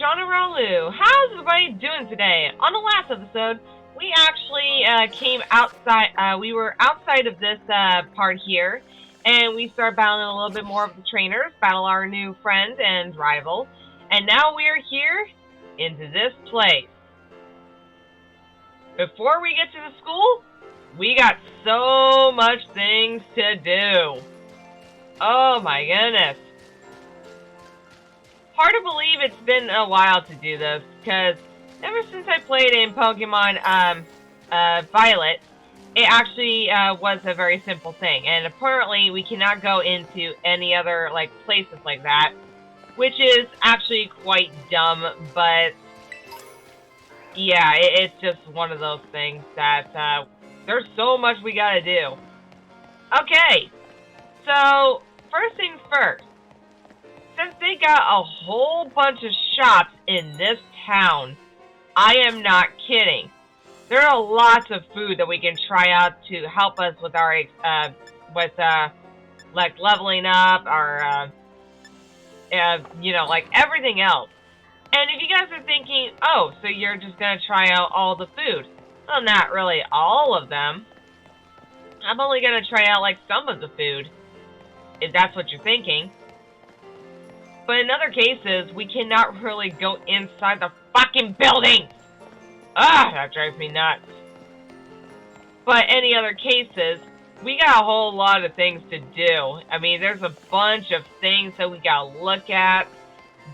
Ralu. How's everybody doing today? On the last episode, we actually came outside, we were outside of this part here, and we started battling a little bit more of the trainers, battle our new friend and rival, and now we are here into this place. Before we get to the school, we got so much things to do. Oh my goodness. Hard to believe it's been a while to do this, because ever since I played in Pokemon Violet, it actually was a very simple thing, and apparently we cannot go into any other places like that, which is actually quite dumb, but yeah, it's just one of those things that there's so much we gotta do. Okay, so first things first. Since they got a whole bunch of shops in this town, I am not kidding. There are lots of food that we can try out to help us with our, leveling up, our, everything else. And if you guys are thinking, oh, so you're just gonna try out all the food. Well, not really all of them. I'm only gonna try out, some of the food, if that's what you're thinking. But in other cases, we cannot really go inside the fucking building! Ah, that drives me nuts. But any other cases, we got a whole lot of things to do. I mean, there's a bunch of things that we gotta look at,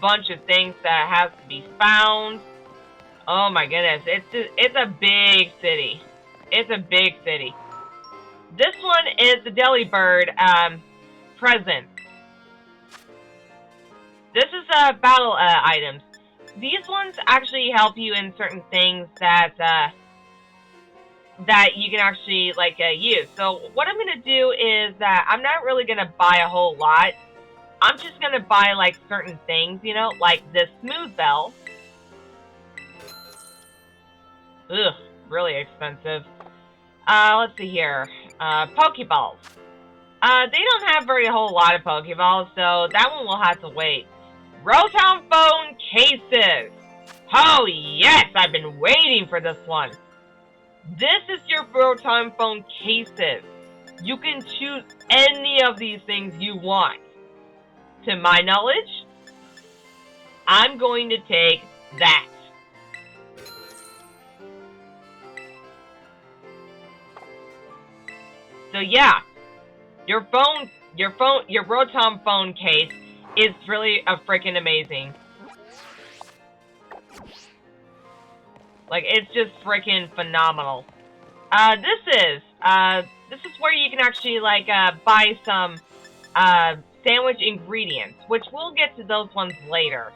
bunch of things that has to be found. Oh my goodness, it's a big city. It's a big city. This one is the Delibird present. This is battle items. These ones actually help you in certain things that that you can actually use. So what I'm gonna do is that I'm not really gonna buy a whole lot. I'm just gonna buy certain things, like this smooth bell. Ugh, really expensive. Let's see here. Pokeballs. They don't have very whole lot of Pokeballs, so that one will have to wait. Rotom phone cases! Oh yes, I've been waiting for this one. This is your Rotom phone cases. You can choose any of these things you want. To my knowledge, I'm going to take that. So yeah, your Rotom phone case is really freaking amazing. It's just freaking phenomenal. This is where you can actually buy some sandwich ingredients, which we'll get to those ones later.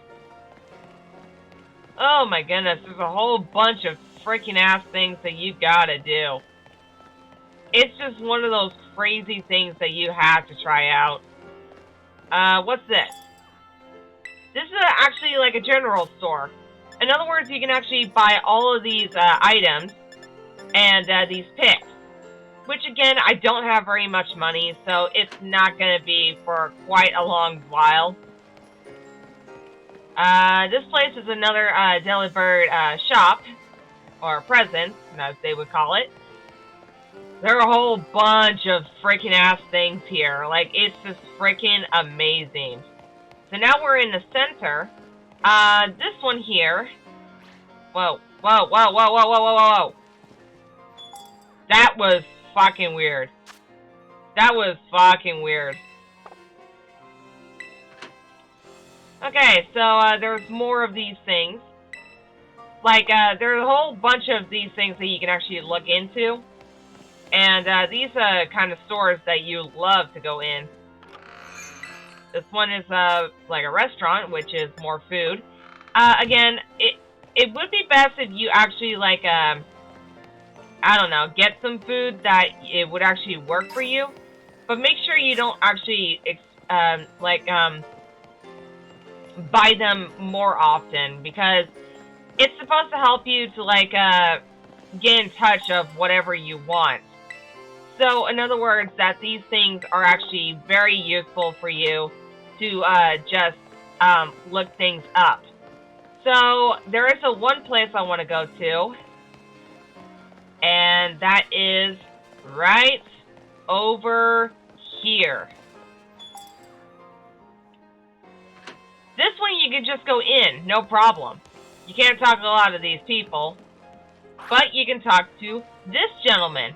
Oh my goodness, there's a whole bunch of freaking ass things that you gotta do. It's just one of those crazy things that you have to try out. What's this? This is actually a general store. In other words, you can actually buy all of these items and these picks. Which again, I don't have very much money, so it's not going to be for quite a long while. This place is another Delibird shop, or present, as they would call it. There are a whole bunch of freaking ass things here. It's just freaking amazing. So now we're in the center. This one here. Whoa, whoa, whoa, whoa, whoa, whoa, whoa, whoa. That was fucking weird. That was fucking weird. Okay, so there's more of these things. There's a whole bunch of these things that you can actually look into. And these kind of stores that you love to go in. This one is a restaurant, which is more food. Again, it would be best if you actually I don't know, get some food that it would actually work for you. But make sure you don't actually buy them more often, because it's supposed to help you to get in touch of whatever you want. So, in other words, that these things are actually very useful for you to just look things up. So, there is one place I want to go to, and that is right over here. This one you can just go in, no problem. You can't talk to a lot of these people, but you can talk to this gentleman.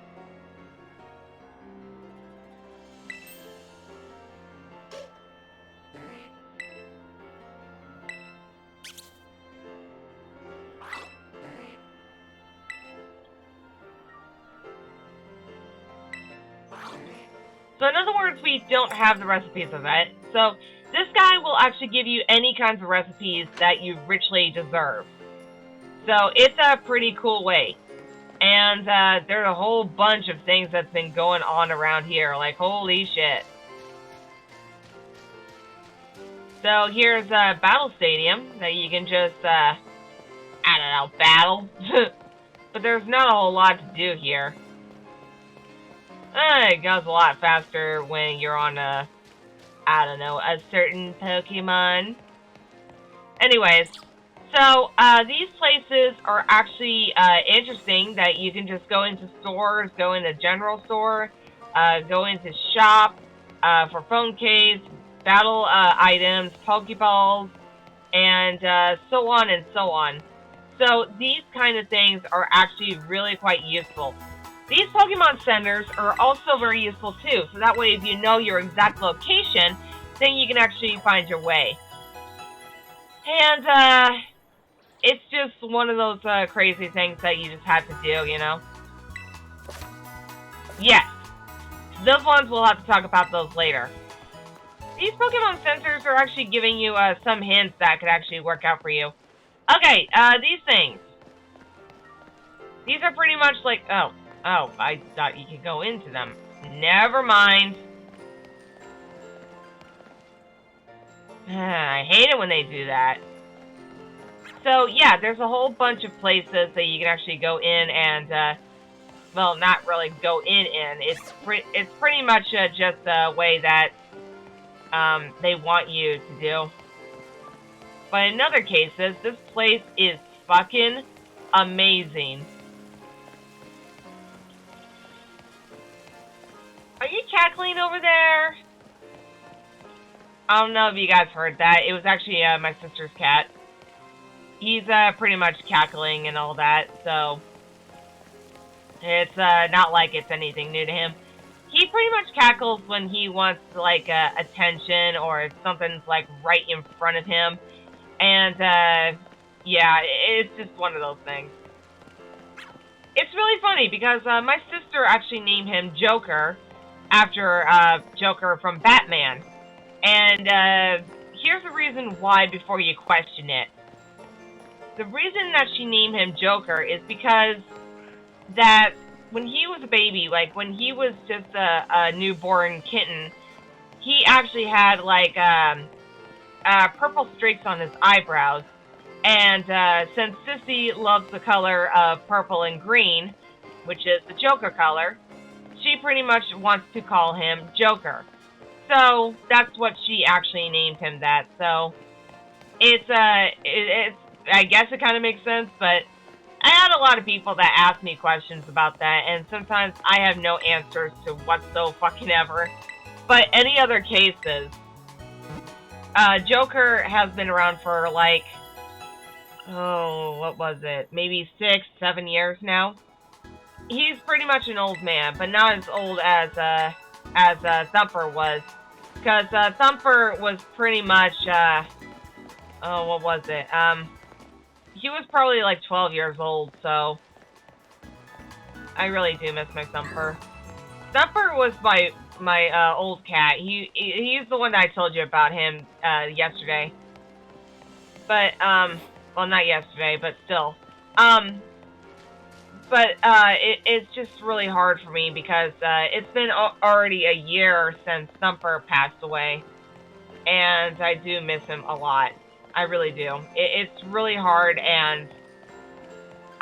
So in other words, we don't have the recipes of it. So this guy will actually give you any kinds of recipes that you richly deserve. So it's a pretty cool way. And there's a whole bunch of things that's been going on around here. Like, holy shit. So here's a battle stadium that you can just, I don't know, battle. But there's not a whole lot to do here. It goes a lot faster when you're on a, I don't know, a certain Pokemon. Anyways, so these places are actually interesting that you can just go into stores, go into general store, go into shop for phone case, battle items, Pokeballs, and so on and so on. So these kind of things are actually really quite useful. These Pokemon centers are also very useful too, so that way if you know your exact location, then you can actually find your way. And it's just one of those crazy things that you just have to do, you know? Yes, those ones we'll have to talk about those later. These Pokemon centers are actually giving you some hints that could actually work out for you. Okay, these things. These are pretty much like, oh, I thought you could go into them. Never mind. I hate it when they do that. So, yeah, there's a whole bunch of places that you can actually go in and, well, not really go in. It's pretty much just a way that they want you to do. But in other cases, this place is fucking amazing. Are you cackling over there? I don't know if you guys heard that. It was actually my sister's cat. He's pretty much cackling and all that, so it's not like it's anything new to him. He pretty much cackles when he wants like attention or if something's like right in front of him. And yeah, it's just one of those things. It's really funny because my sister actually named him Joker after Joker from Batman. And here's the reason why before you question it. The reason that she named him Joker is because that when he was a baby, like when he was just a newborn kitten, he actually had like purple streaks on his eyebrows. And since Sissy loves the color of purple and green, which is the Joker color, she pretty much wants to call him Joker. So that's what she actually named him that. So it's I guess it kind of makes sense, but I had a lot of people that ask me questions about that, and sometimes I have no answers to what's so fucking ever. But any other cases, Joker has been around for like, oh, what was it? Maybe 6, 7 years now. He's pretty much an old man, but not as old as Thumper was, because Thumper was pretty much oh, what was it? He was probably like 12 years old, so I really do miss my Thumper. Thumper was my old cat. He's the one that I told you about him yesterday. But well, not yesterday, but still. But it's just really hard for me because it's been already a year since Thumper passed away, and I do miss him a lot. I really do. It's really hard, and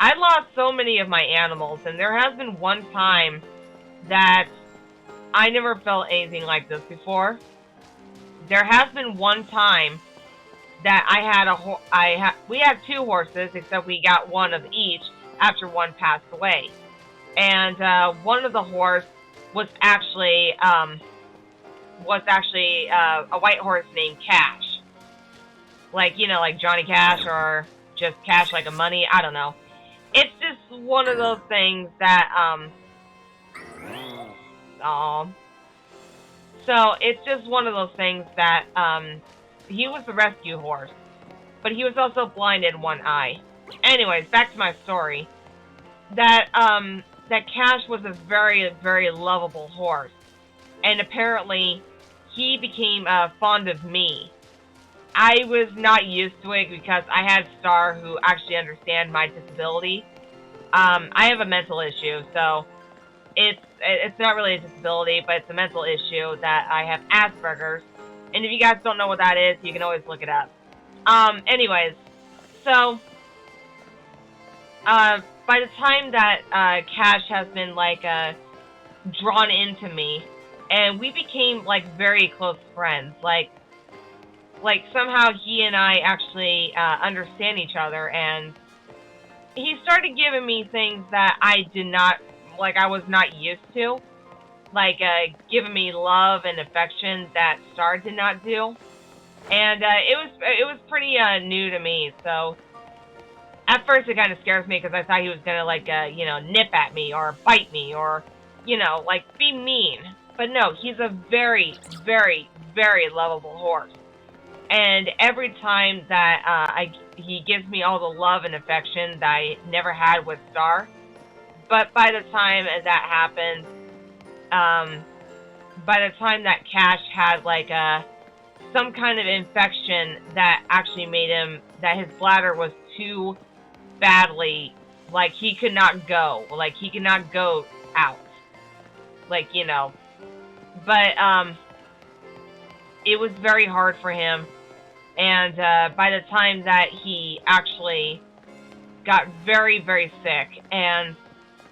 I lost so many of my animals, and there has been one time that I never felt anything like this before. There has been one time that we had two horses, except we got one of each after one passed away. And one of the horse was actually a white horse named Cash, like like Johnny Cash or just Cash like a money. I don't know. It's just one of those things that um so it's just one of those things that he was the rescue horse, but he was also blind in one eye. Anyways, back to my story. That Cash was a very, very lovable horse, and apparently he became fond of me. I was not used to it because I had Star, who actually understand my disability. I have a mental issue, so it's not really a disability, but it's a mental issue that I have Asperger's. And if you guys don't know what that is, you can always look it up. Anyways, so by the time that Cash has been like drawn into me, and we became like very close friends, like somehow he and I actually understand each other, and he started giving me things that I did not like. I was not used to, like giving me love and affection that Star did not do, and it was pretty new to me. So at first it kind of scares me because I thought he was gonna like nip at me or bite me or like be mean. But no, he's a very, very, very lovable horse. And every time that he gives me all the love and affection that I never had with Star. But by the time that happened, by the time that Cash had like some kind of infection that actually made him, that his bladder was too badly, like he could not go out, like but it was very hard for him. And by the time that he actually got very, very sick, and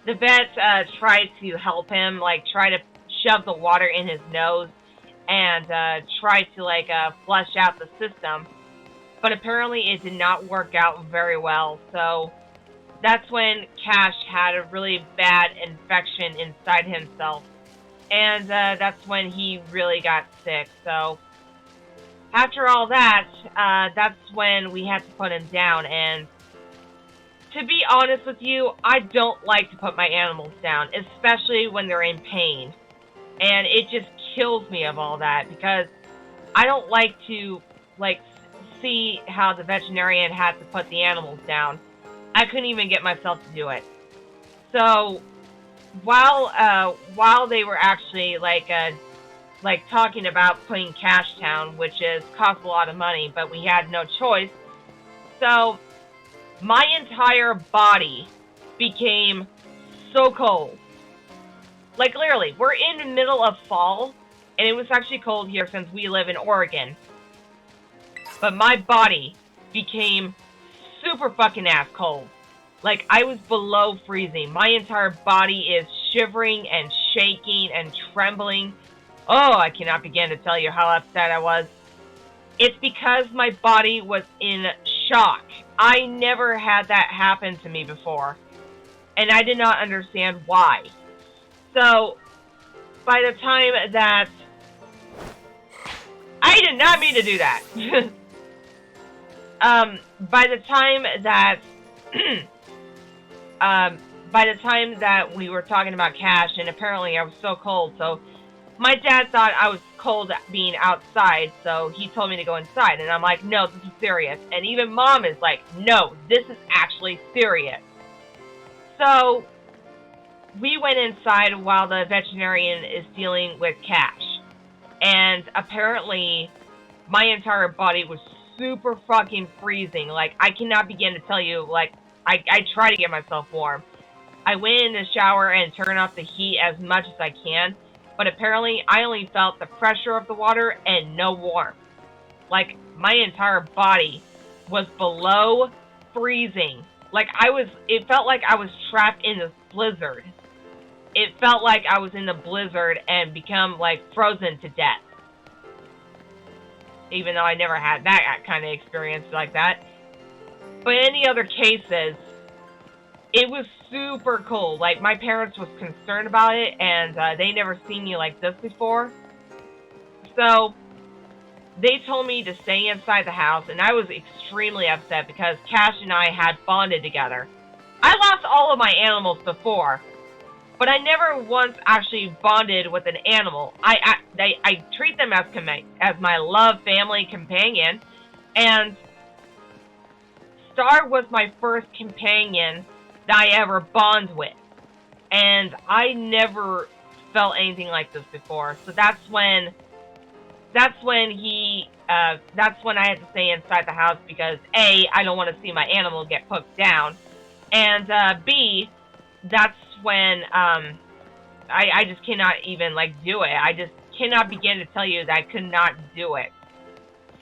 the vet tried to help him, like try to shove the water in his nose and try to like flush out the system, but apparently it did not work out very well. So that's when Cash had a really bad infection inside himself, and that's when he really got sick. So after all that, that's when we had to put him down. And to be honest with you, I don't like to put my animals down, especially when they're in pain. And it just kills me of all that, because I don't like to like see how the veterinarian had to put the animals down. I couldn't even get myself to do it. So while they were actually like talking about putting Cash down, which is cost a lot of money, but we had no choice. So my entire body became so cold. Like literally, we're in the middle of fall, and it was actually cold here since we live in Oregon. But my body became super fucking ass cold. Like I was below freezing. My entire body is shivering and shaking and trembling. Oh, I cannot begin to tell you how upset I was. It's because my body was in shock. I never had that happen to me before, and I did not understand why. So, by the time that... I did not mean to do that. By the time that... by the time that we were talking about Cash, and apparently I was so cold, so my dad thought I was cold being outside, so he told me to go inside, and I'm like, no, this is serious. And even Mom is like, no, this is actually serious. So we went inside while the veterinarian is dealing with Cash, and apparently my entire body was super fucking freezing. Like, I cannot begin to tell you, like, I try to get myself warm. I went in the shower and turned off the heat as much as I can, but apparently I only felt the pressure of the water and no warmth. Like, my entire body was below freezing. Like, it felt like I was trapped in this blizzard. It felt like I was in the blizzard and become, like, frozen to death. even though I never had that kind of experience like that. But in any other cases, it was super cool. Like, my parents was concerned about it, and they never seen me like this before. So they told me to stay inside the house, and I was extremely upset because Cash and I had bonded together. I lost all of my animals before, but I never once actually bonded with an animal. I treat them as my love family companion, and Star was my first companion that I ever bond with, and I never felt anything like this before. So that's when I had to stay inside the house because A, I don't want to see my animal get put down, and B, that's when I just cannot even like do it. I just cannot begin to tell you that I could not do it.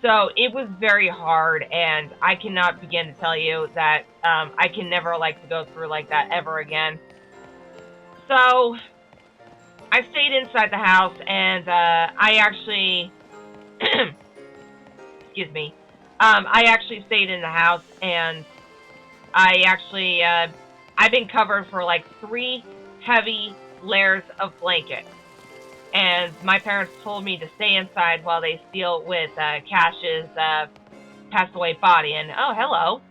So it was very hard, and I cannot begin to tell you that I can never like to go through like that ever again. So I stayed inside the house, and I actually, excuse me, I actually stayed in the house, and I've been covered for like 3 heavy layers of blanket. And my parents told me to stay inside while they deal with Cash's passed away body. And oh, hello.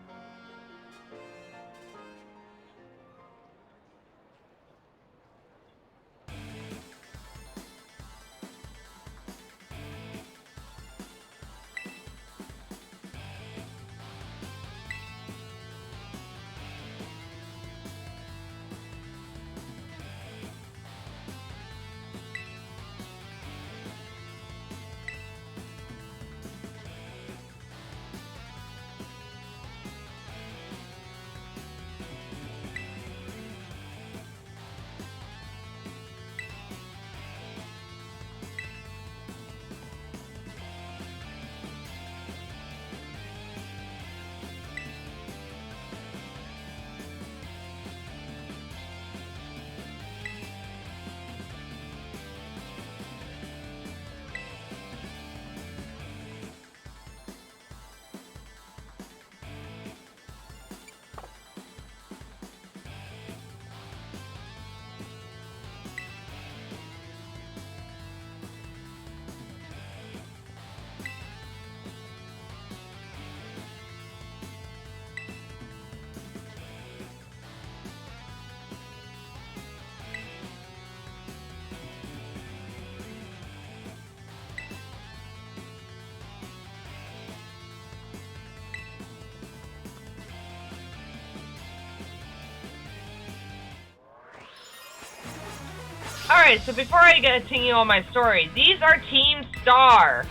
Alright, so before I continue on my story, these are Team Star.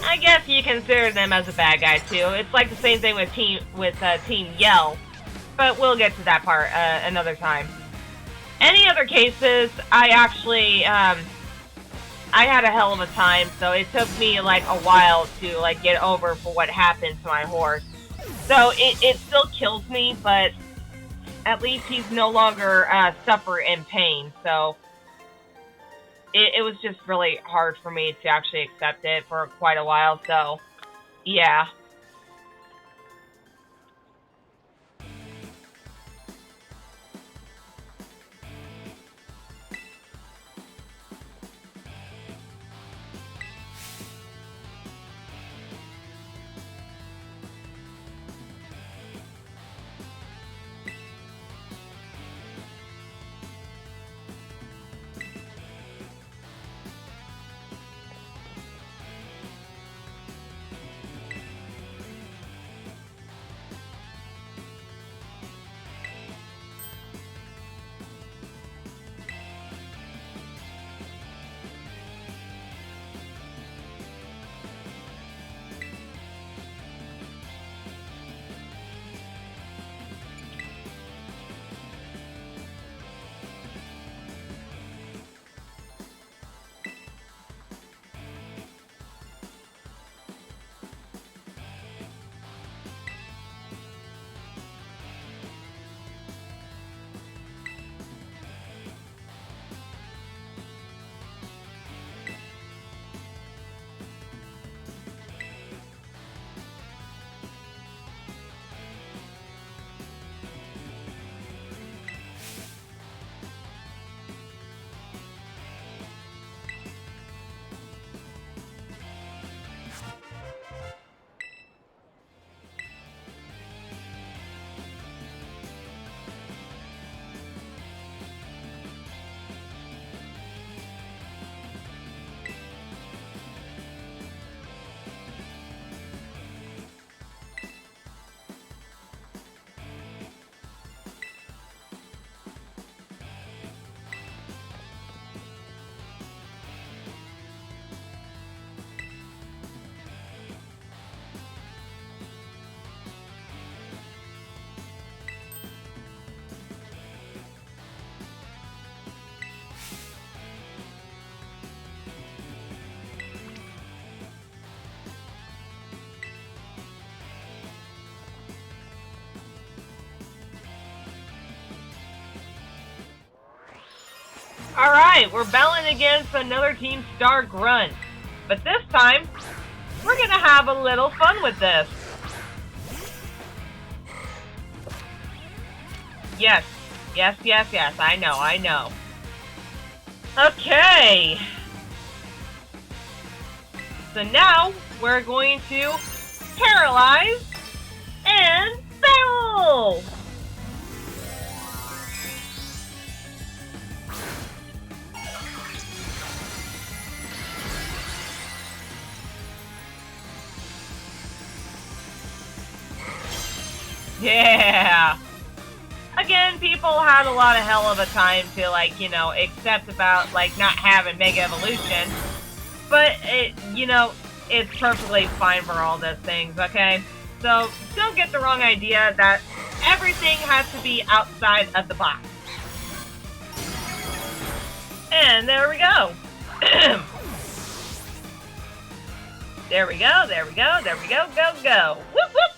I guess you consider them as a bad guy too. It's like the same thing with Team Yell, but we'll get to that part another time. Any other cases, I actually I had a hell of a time, so it took me like a while to like get over for what happened to my horse. So it still kills me, but at least he's no longer suffer in pain. So it was just really hard for me to actually accept it for quite a while. So yeah. Alright, we're battling against another Team Star Grunt. But this time, we're gonna have a little fun with this. Yes. Yes, I know. Okay. So now, we're going to paralyze and battle! Yeah! Again, people had a lot of hell of a time to, like, you know, accept about, like, not having Mega Evolution. But, it's perfectly fine for all those things, okay? So, don't get the wrong idea that everything has to be outside of the box. And there we go. There we go. Whoop, whoop!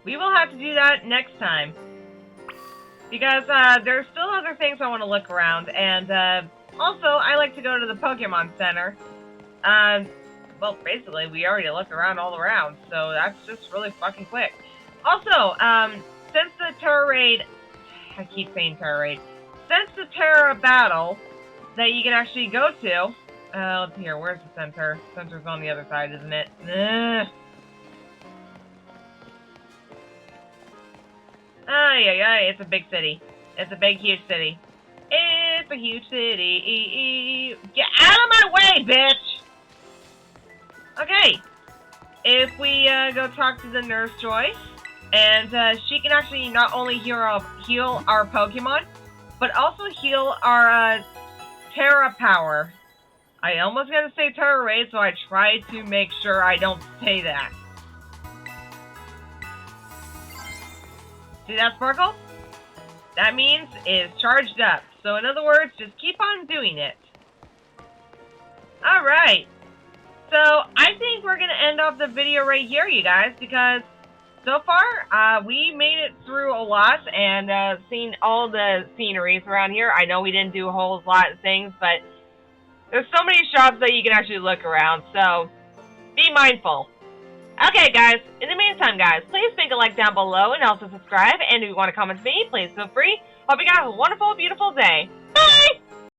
We will have to do that next time. Because there's still other things I want to look around. And also, I like to go to the Pokemon Center. Well, basically, we already looked around all around. So that's just really fucking quick. Also, since the Terra Raid... I keep saying Terra Raid. Since the Terra Battle that you can actually go to... let's see here, where's the center? Center's on the other side, isn't it? Ugh. It's a big city. It's a big, huge city. It's a huge city. Get out of my way, bitch! Okay. If we go talk to the Nurse Joyce, and she can actually not only heal our Pokemon, but also heal our Terra Power. I almost gonna say Terra Raid, so I tried to make sure I don't say that. See that sparkle? That means it's charged up. So in other words, just keep on doing it. Alright. So I think we're going to end off the video right here, you guys, because so far we made it through a lot and seen all the sceneries around here. I know we didn't do a whole lot of things, but there's so many shops that you can actually look around. So be mindful. Okay, guys. In the meantime, guys, please leave a like down below and also subscribe. And if you want to comment to me, please feel free. Hope you guys have a wonderful, beautiful day. Bye!